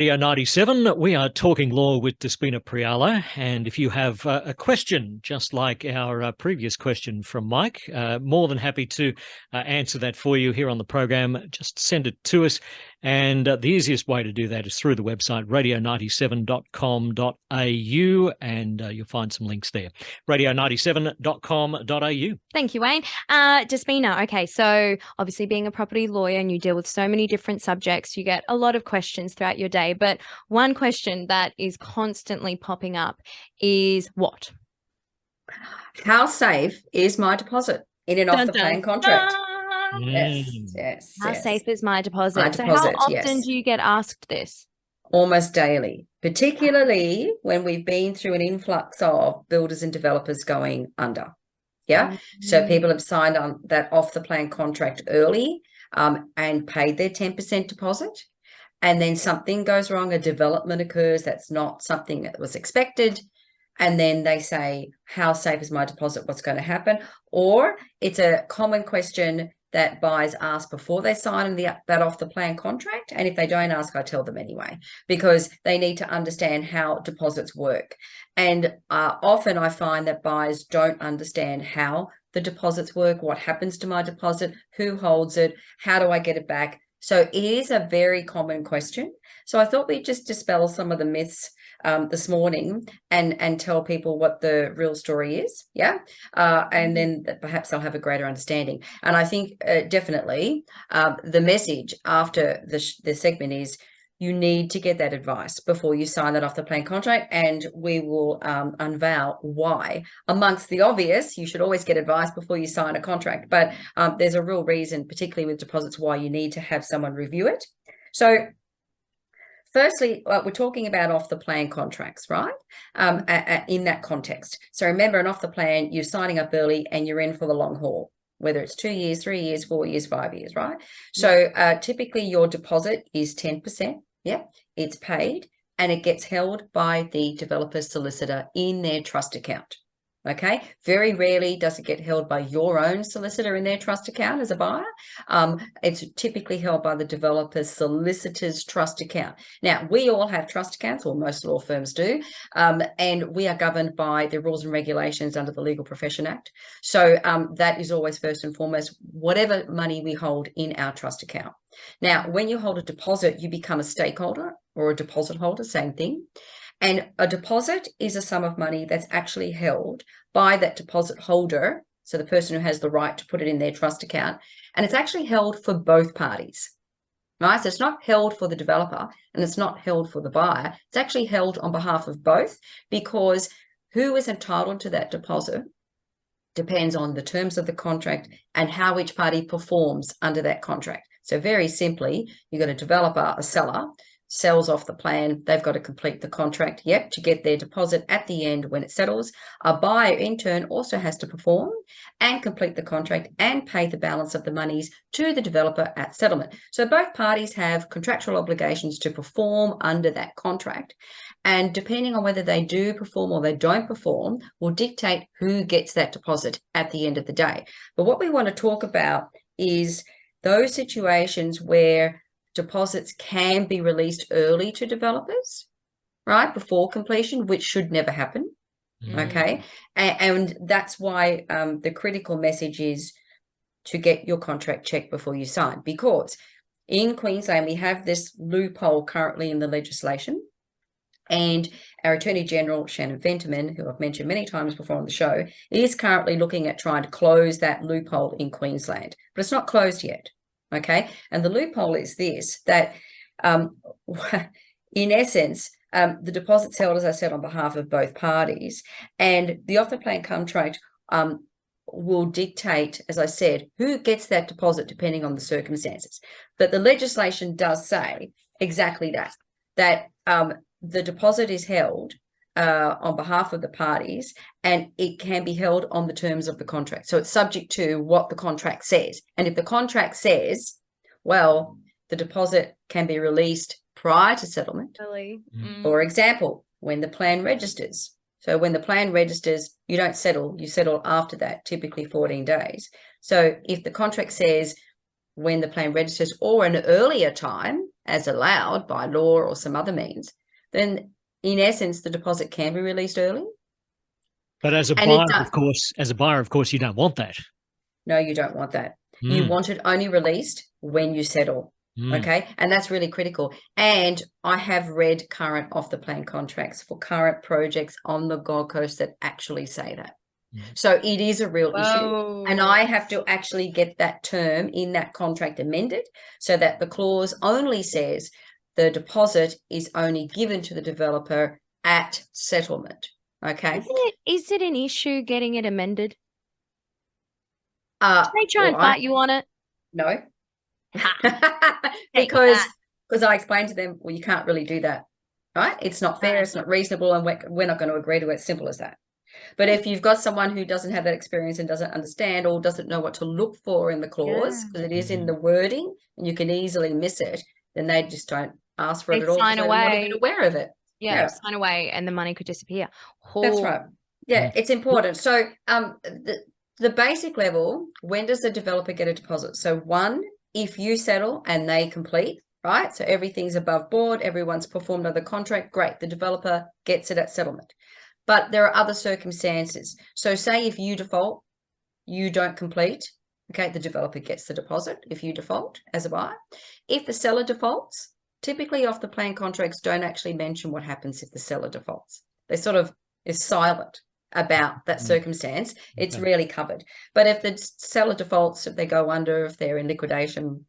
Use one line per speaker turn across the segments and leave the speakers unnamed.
Radio 97, we are talking law with Despina Priala. And if you have a question, just like our previous question from Mike, more than happy to answer that for you here on the program. Just send it to us. And the easiest way to do that is through the website, radio97.com.au, and you'll find some links there. radio97.com.au.
Thank you, Wayne. Despina, okay, so obviously being a property lawyer and you deal with so many different subjects, you get a lot of questions throughout your day, but one question that is constantly popping up is what?
How safe is my deposit in an off-the-plan contract? Yes.
How safe is my deposit?
My
so
deposit,
how often
yes.
do you get asked this?
Almost daily, particularly when we've been through an influx of builders and developers going under. Yeah. So people have signed on that off-the-plan contract early and paid their 10% deposit. And then something goes wrong, a development occurs that's not something that was expected. And then they say, how safe is my deposit? What's going to happen? Or it's a common question that buyers ask before they sign that off-the-plan contract. And if they don't ask, I tell them anyway, because they need to understand how deposits work. And often I find that buyers don't understand how the deposits work, what happens to my deposit, who holds it, how do I get it back? So it is a very common question. So I thought we'd just dispel some of the myths this morning and tell people what the real story is. Yeah. And then perhaps they'll have a greater understanding. And I think definitely the message after the segment is you need to get that advice before you sign that off the plan contract. And we will unveil why. Amongst the obvious, you should always get advice before you sign a contract. But there's a real reason, particularly with deposits, why you need to have someone review it. So firstly, we're talking about off-the-plan contracts, right? In that context. So remember, an off-the-plan, you're signing up early and you're in for the long haul, whether it's 2 years, 3 years, 4 years, 5 years, right? So typically your deposit is 10%. Yeah, it's paid and it gets held by the developer's solicitor in their trust account. Okay, very rarely does it get held by your own solicitor in their trust account as a buyer. It's typically held by the developer's solicitor's trust account. Now, we all have trust accounts, or most law firms do, and we are governed by the rules and regulations under the Legal Profession Act. So that is always first and foremost, whatever money we hold in our trust account. Now, when you hold a deposit, you become a stakeholder or a deposit holder, same thing. And a deposit is a sum of money that's actually held by that deposit holder, so the person who has the right to put it in their trust account, and it's actually held for both parties, right? So it's not held for the developer and it's not held for the buyer. It's actually held on behalf of both, because who is entitled to that deposit depends on the terms of the contract and how each party performs under that contract. So very simply, you've got a developer, a seller, sells off the plan, they've got to complete the contract, to get their deposit at the end when it settles. A buyer, in turn, also has to perform and complete the contract and pay the balance of the monies to the developer at settlement. So both parties have contractual obligations to perform under that contract. And depending on whether they do perform or they don't perform will dictate who gets that deposit at the end of the day. But what we want to talk about is those situations where deposits can be released early to developers, right, before completion, which should never happen. Okay, and that's why the critical message is to get your contract checked before you sign, because in Queensland we have this loophole currently in the legislation, and our Attorney General Shannon Fentiman, who I've mentioned many times before on the show, is currently looking at trying to close that loophole in Queensland, but it's not closed yet. Okay, and the loophole is this, that in essence, the deposit's held, as I said, on behalf of both parties, and the off-the-plan contract will dictate, as I said, who gets that deposit depending on the circumstances. But the legislation does say exactly that the deposit is held on behalf of the parties, and it can be held on the terms of the contract. So it's subject to what the contract says. And if the contract says, well, the deposit can be released prior to settlement, for example, when the plan registers. So when the plan registers, you don't settle, you settle after that, typically 14 days. So if the contract says when the plan registers or an earlier time, as allowed by law or some other means, then in essence, the deposit can be released early.
But as a
And
buyer, of course, you don't want that.
No, you don't want that. You want it only released when you settle. Okay. And that's really critical. And I have read current off the plan contracts for current projects on the Gold Coast that actually say that. So it is a real issue. And I have to actually get that term in that contract amended so that the clause only says the deposit is only given to the developer at settlement. Okay.
Is it an issue getting it amended?
Do
they try and fight you on it?
No. because I explained to them, well, you can't really do that, right? It's not fair, it's not reasonable, and we're not going to agree to it. Simple as that. But if you've got someone who doesn't have that experience and doesn't understand or doesn't know what to look for in the clause, because it is in the wording and you can easily miss it, then they just don't ask for it at all because they're not even aware of it.
Yeah, sign away and the money could disappear.
That's right. Yeah, it's important. So the basic level, when does the developer get a deposit? So one, if you settle and they complete, right? So everything's above board, everyone's performed under contract, great. The developer gets it at settlement. But there are other circumstances. So say if you default, you don't complete, okay, the developer gets the deposit if you default as a buyer. If the seller defaults, typically off the plan contracts don't actually mention what happens if the seller defaults. They sort of is silent about that circumstance. It's rarely covered. But if the seller defaults, if they go under, if they're in liquidation,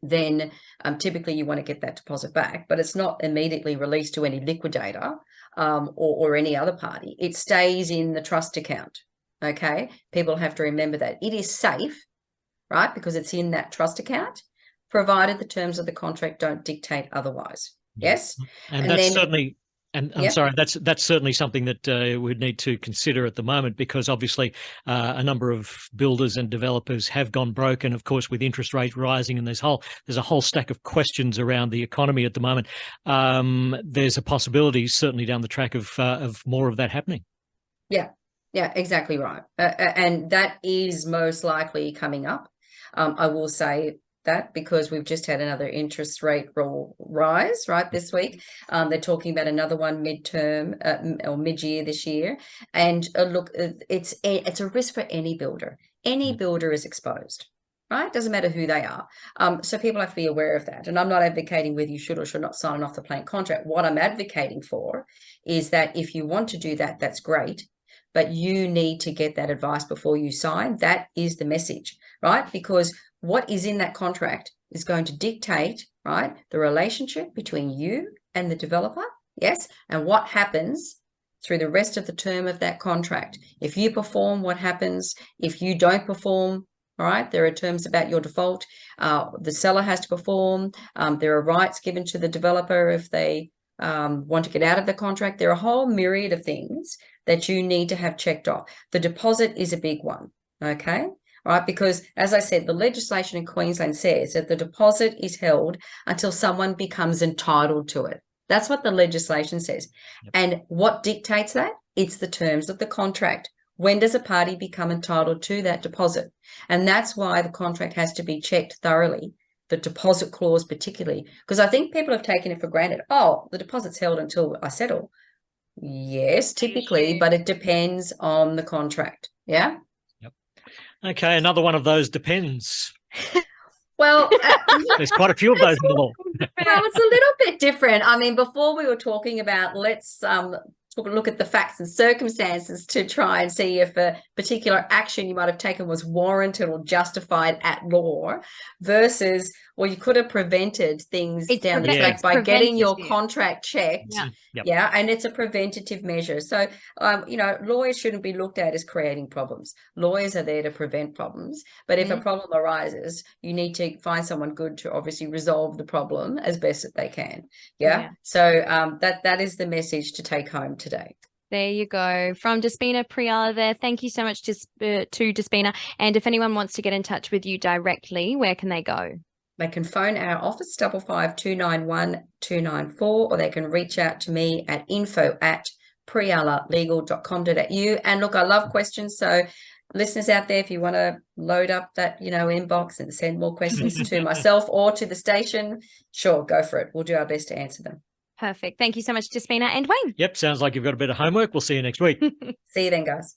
then typically you want to get that deposit back, but it's not immediately released to any liquidator or any other party. It stays in the trust account. Okay, people have to remember that it is safe, right? Because it's in that trust account, provided the terms of the contract don't dictate otherwise. Yes,
and that's then, certainly. And I'm sorry, that's certainly something that we'd need to consider at the moment, because obviously a number of builders and developers have gone broke, and of course with interest rates rising, and there's a whole stack of questions around the economy at the moment. There's a possibility, certainly down the track, of more of that happening. Yeah, exactly right, and that is most likely coming up. I will say that because we've just had another interest rate rise right this week. They're talking about another one midterm or mid-year this year, and look, it's a risk for any builder. Any builder is exposed, right? Doesn't matter who they are. So people have to be aware of that. And I'm not advocating whether you should or should not sign off the plan contract. What I'm advocating for is that if you want to do that, that's great, but you need to get that advice before you sign. That is the message, right? Because what is in that contract is going to dictate, right, the relationship between you and the developer, yes, and what happens through the rest of the term of that contract. If you perform, what happens? If you don't perform, all right, there are terms about your default. The seller has to perform. There are rights given to the developer if they want to get out of the contract. There are a whole myriad of things that you need to have checked off. The deposit is a big one, okay? Right, because as I said, the legislation in Queensland says that the deposit is held until someone becomes entitled to it. That's what the legislation says. Yep. And what dictates that? It's the terms of the contract. When does a party become entitled to that deposit? And that's why the contract has to be checked thoroughly, the deposit clause particularly, because I think people have taken it for granted. Oh, the deposit's held until I settle. Yes, typically, but it depends on the contract. Yeah. Okay, another one of those depends.
Well,
there's quite a few of those in the law.
Well, it's a little bit different. I mean, before we were talking about let's look at the facts and circumstances to try and see if a particular action you might have taken was warranted or justified at law versus, well, you could have prevented things down the track by getting your contract checked. Yeah, and it's a preventative measure. So, lawyers shouldn't be looked at as creating problems. Lawyers are there to prevent problems. But if a problem arises, you need to find someone good to obviously resolve the problem as best that they can. Yeah. So that is the message to take home today.
There you go. From Despina Priala there. Thank you so much to Despina. And if anyone wants to get in touch with you directly, where can they go?
They can phone our office 55291-294, or they can reach out to me at info@prialalegal.com.au. And look, I love questions, so listeners out there, if you want to load up that, inbox and send more questions to myself or to the station, sure, go for it. We'll do our best to answer them.
Perfect. Thank you so much, Despina and Wayne.
Yep, sounds like you've got a bit of homework. We'll see you next week.
See you then, guys.